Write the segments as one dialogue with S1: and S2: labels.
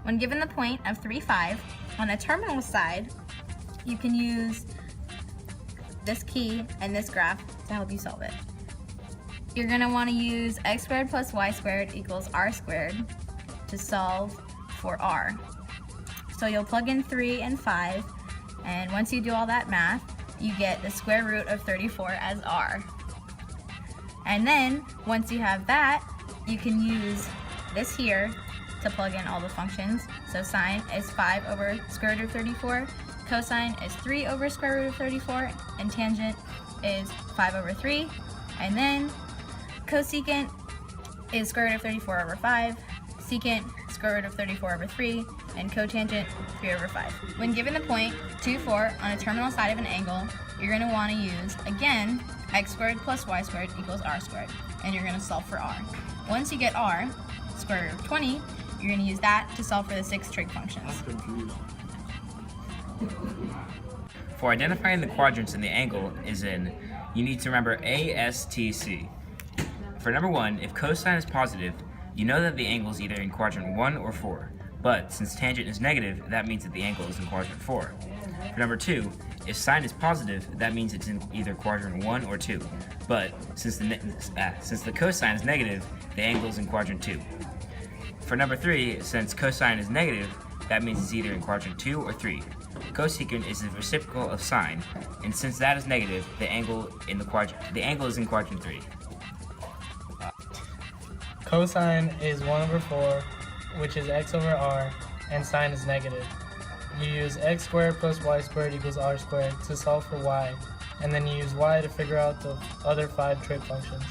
S1: When given the point of 3, 5, on a terminal side, you can use this key and this graph to help you solve it. You're going to want to use x squared plus y squared equals r squared to solve for r. So you'll plug in 3 and 5, and once you do all that math, you get the square root of 34 as r. And then, once you have that, you can use this here to plug in all the functions. So sine is 5 over square root of 34, cosine is 3 over square root of 34, and tangent is 5 over 3. And then cosecant is square root of 34 over 5, secant square root of 34 over 3, and cotangent 3 over 5. When given the point 2, 4 on a terminal side of an angle, you're going to want to use, again, x squared plus y squared equals r squared, and you're going to solve for r. Once you get r, square root of 20, you're going to use that to solve for the 6 trig functions.
S2: For identifying the quadrants in the angle is in, you need to remember A, S, T, C. For number 1, if cosine is positive, you know that the angle is either in quadrant 1 or 4. But since tangent is negative, that means that the angle is in quadrant 4. For number 2, if sine is positive, that means it's in either quadrant 1 or 2. But since the cosine is negative, the angle is in quadrant 2. For number 3, since cosine is negative, that means it's either in quadrant 2 or 3. Cosecant is the reciprocal of sine, and since that is negative, the angle is in quadrant 3.
S3: Cosine is 1 over 4, which is x over r, and sine is negative. You use x squared plus y squared equals r squared to solve for y, and then you use y to figure out the other 5 trig functions.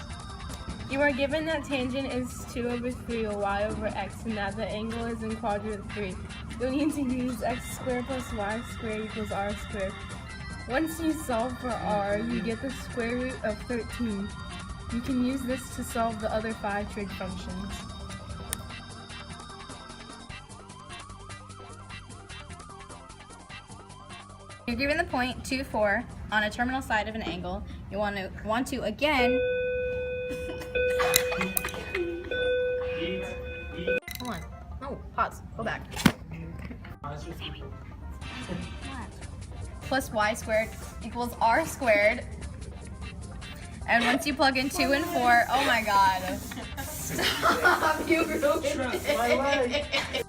S4: You are given that tangent is 2 over 3 or y over x, and that the angle is in quadrant 3. You'll need to use x squared plus y squared equals r squared. Once you solve for r, you get the square root of 13. You can use this to solve the other 5 trig functions.
S1: You're given the point 2, 4 on a terminal side of an angle. You want to again. Hold on. No, pause. Go back. Plus y squared equals r squared. And once you plug in 2 and 4, oh my god. Stop, you ruined it.